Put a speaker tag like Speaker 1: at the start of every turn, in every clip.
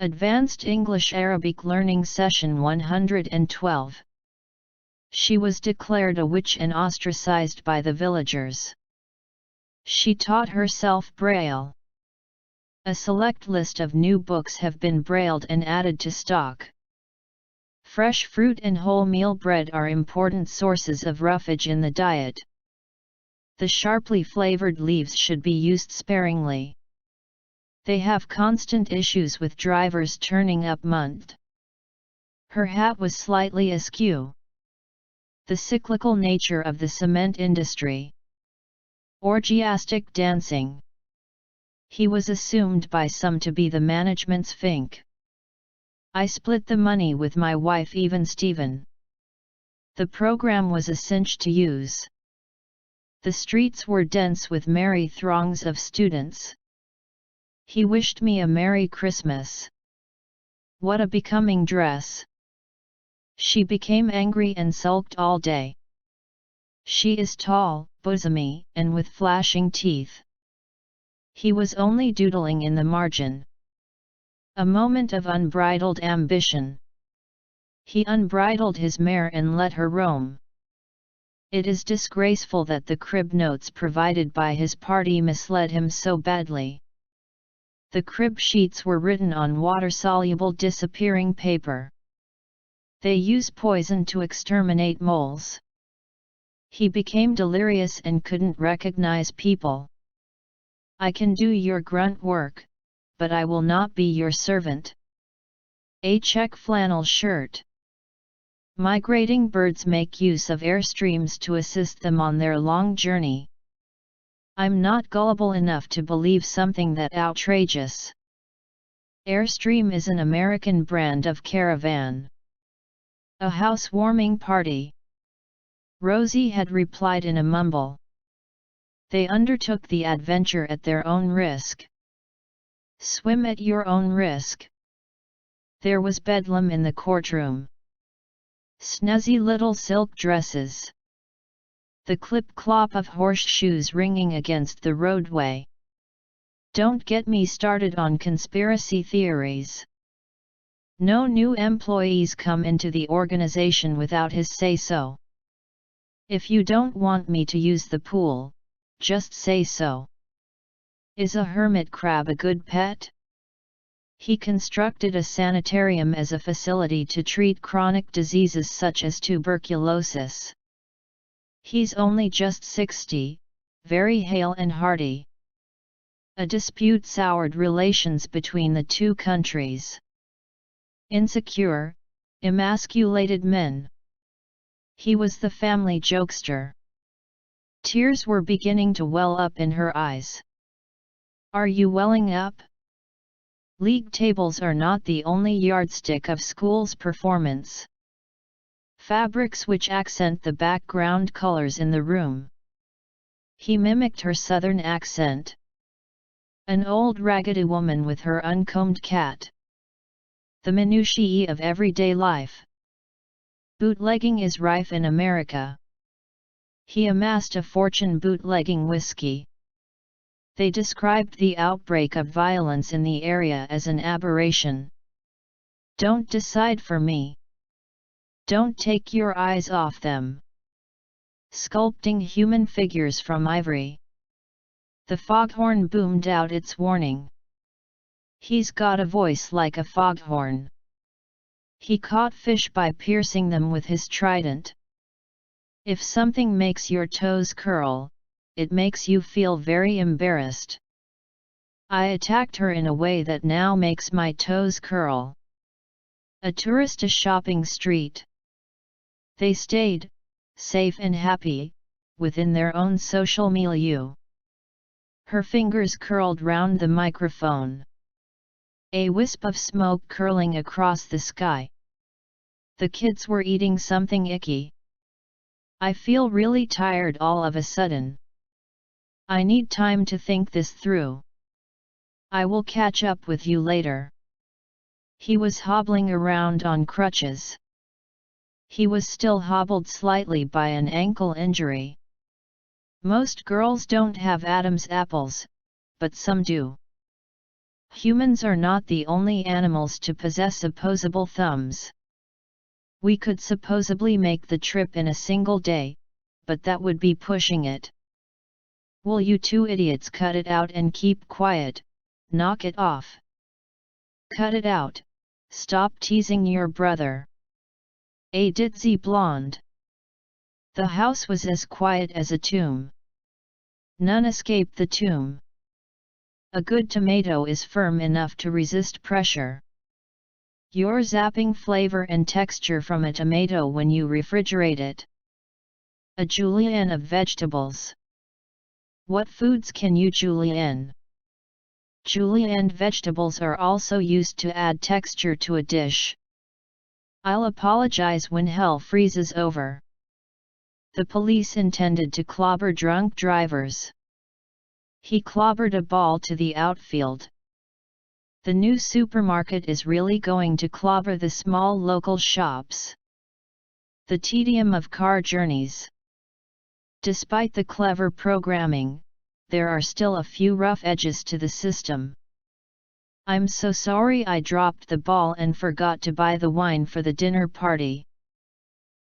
Speaker 1: Advanced English Arabic Learning Session 112. She was declared a witch and ostracized by the villagers. She taught herself Braille. A select list of new books have been brailled and added to stock. Fresh fruit and wholemeal bread are important sources of roughage in the diet. The sharply flavored leaves should be used sparingly. They have constant issues with drivers turning up month. Her hat was slightly askew. The cyclical nature of the cement industry. Orgiastic dancing. He was assumed by some to be the management's fink. I split the money with my wife even Steven. The program was a cinch to use. The streets were dense with merry throngs of students. He wished me a Merry Christmas. What a becoming dress. She became angry and sulked all day. She is tall, bosomy, and with flashing teeth. He was only doodling in the margin. A moment of unbridled ambition. He unbridled his mare and let her roam. It is disgraceful that the crib notes provided by his party misled him so badly. The crib sheets were written on water-soluble disappearing paper. They use poison to exterminate moles. He became delirious and couldn't recognize people. I can do your grunt work, but I will not be your servant. A check flannel shirt. Migrating birds make use of Airstreams to assist them on their long journey. I'm not gullible enough to believe something that outrageous. Airstream is an American brand of caravan. A housewarming party. Rosie had replied in a mumble. They undertook the adventure at their own risk. Swim at your own risk. There was bedlam in the courtroom. Snazzy little silk dresses. The clip-clop of horseshoes ringing against the roadway. Don't get me started on conspiracy theories. No new employees come into the organization without his say-so. If you don't want me to use the pool, just say so. Is a hermit crab a good pet? He constructed a sanitarium as a facility to treat chronic diseases such as tuberculosis. He's only just 60, very hale and hearty. A dispute soured relations between the two countries. Insecure, emasculated men. He was the family jokester. Tears were beginning to well up in her eyes. Are you welling up? League tables are not the only yardstick of school's performance. Fabrics which accent the background colors in the room. He mimicked her southern accent. An old raggedy woman with her uncombed cat. The minutiae of everyday life. Bootlegging is rife in America. He amassed a fortune bootlegging whiskey. They described the outbreak of violence in the area as an aberration. Don't decide for me. Don't take your eyes off them. Sculpting human figures from ivory. The foghorn boomed out its warning. He's got a voice like a foghorn. He caught fish by piercing them with his trident. If something makes your toes curl, it makes you feel very embarrassed. I attacked her in a way that now makes my toes curl. A tourist shopping street. They stayed, safe and happy, within their own social milieu. Her fingers curled round the microphone. A wisp of smoke curling across the sky. The kids were eating something icky. I feel really tired all of a sudden. I need time to think this through. I will catch up with you later. He was hobbling around on crutches. He was still hobbled slightly by an ankle injury. Most girls don't have Adam's apples, but some do. Humans are not the only animals to possess opposable thumbs. We could supposedly make the trip in a single day, but that would be pushing it. Will you two idiots cut it out and keep quiet? Knock it off. Cut it out. Stop teasing your brother. A ditzy blonde. The house was as quiet as a tomb. None escaped the tomb. A good tomato is firm enough to resist pressure. You're zapping flavor and texture from a tomato when you refrigerate it. A julienne of vegetables. What foods can you julienne? Julienned vegetables are also used to add texture to a dish. I'll apologize when hell freezes over. The police intended to clobber drunk drivers. He clobbered a ball to the outfield. The new supermarket is really going to clobber the small local shops. The tedium of car journeys. Despite the clever programming, there are still a few rough edges to the system. I'm so sorry I dropped the ball and forgot to buy the wine for the dinner party.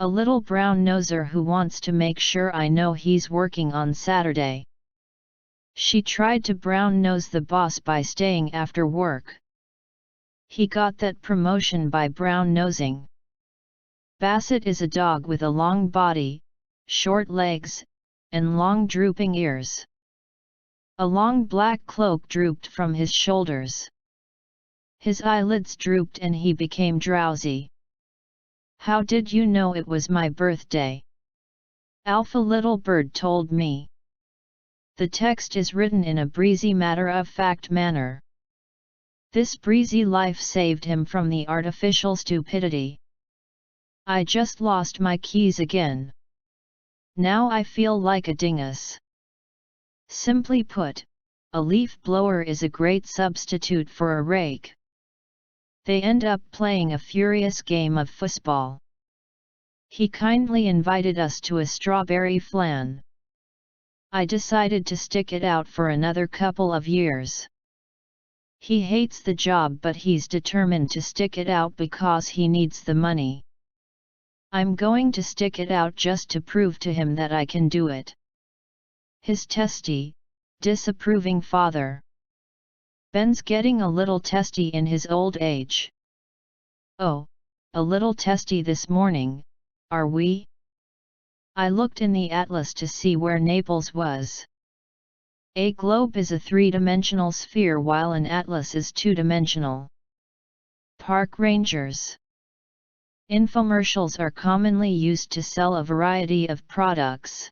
Speaker 1: A little brown-noser who wants to make sure I know he's working on Saturday. She tried to brown-nose the boss by staying after work. He got that promotion by brown-nosing. Bassett is a dog with a long body, short legs, and long drooping ears. A long black cloak drooped from his shoulders. His eyelids drooped and he became drowsy. How did you know it was my birthday? Alpha Little Bird told me. The text is written in a breezy matter-of-fact manner. This breezy life saved him from the artificial stupidity. I just lost my keys again. Now I feel like a dingus. Simply put, a leaf blower is a great substitute for a rake. They end up playing a furious game of foosball. He kindly invited us to a strawberry flan. I decided to stick it out for another couple of years. He hates the job but he's determined to stick it out because he needs the money. I'm going to stick it out just to prove to him that I can do it. His testy, disapproving father. Ben's getting a little testy in his old age. Oh, a little testy this morning, are we? I looked in the atlas to see where Naples was. A globe is a three-dimensional sphere while an atlas is two-dimensional. Park rangers. Infomercials are commonly used to sell a variety of products.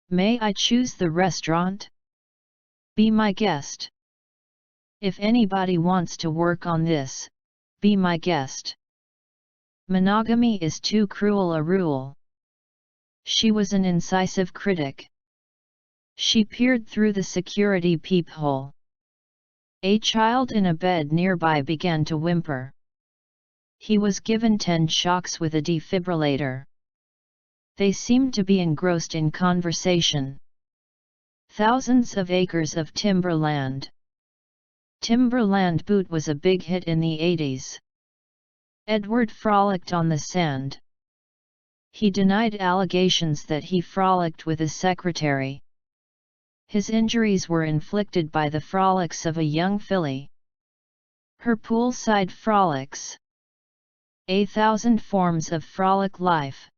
Speaker 1: May I choose the restaurant? Be my guest. If anybody wants to work on this, be my guest. Monogamy is too cruel a rule. She was an incisive critic. She peered through the security peephole. A child in a bed nearby began to whimper. He was given 10 shocks with a defibrillator. They seemed to be engrossed in conversation. Thousands of acres of timberland. Timberland Boot was a big hit in the 80s. Edward frolicked on the sand. He denied allegations that he frolicked with his secretary. His injuries were inflicted by the frolics of a young filly. Her poolside frolics. 1,000 forms of frolic life.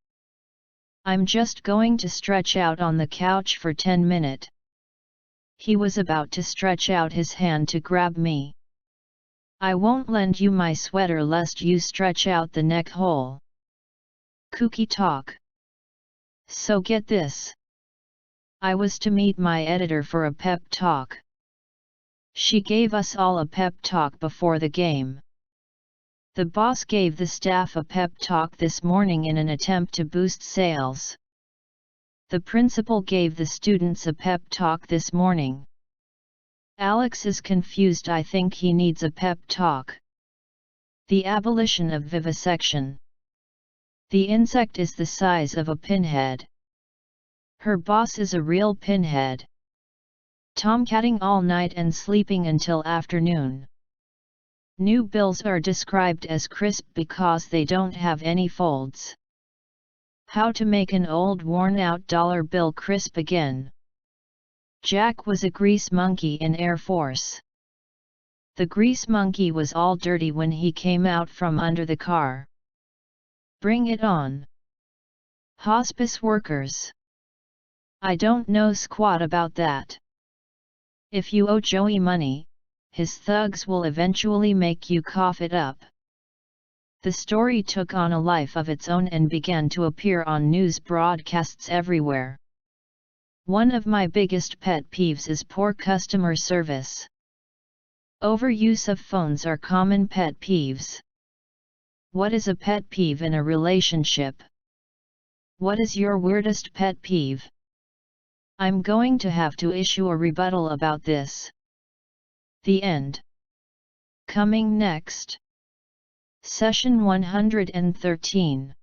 Speaker 1: I'm just going to stretch out on the couch for 10 minutes. He was about to stretch out his hand to grab me. I won't lend you my sweater lest you stretch out the neck hole. Kooky talk. So get this. I was to meet my editor for a pep talk. She gave us all a pep talk before the game. The boss gave the staff a pep talk this morning in an attempt to boost sales. The principal gave the students a pep talk this morning. Alex is confused. I think he needs a pep talk. The abolition of vivisection. The insect is the size of a pinhead. Her boss is a real pinhead. Tomcatting all night and sleeping until afternoon. New bills are described as crisp because they don't have any folds. How to make an old worn-out dollar bill crisp again. Jack was a grease monkey in Air Force. The grease monkey was all dirty when he came out from under the car. Bring it on. Hospice workers. I don't know squat about that. If you owe Joey money, his thugs will eventually make you cough it up. The story took on a life of its own and began to appear on news broadcasts everywhere. One of my biggest pet peeves is poor customer service. Overuse of phones are common pet peeves. What is a pet peeve in a relationship? What is your weirdest pet peeve? I'm going to have to issue a rebuttal about this. The end. Coming next. Session 113.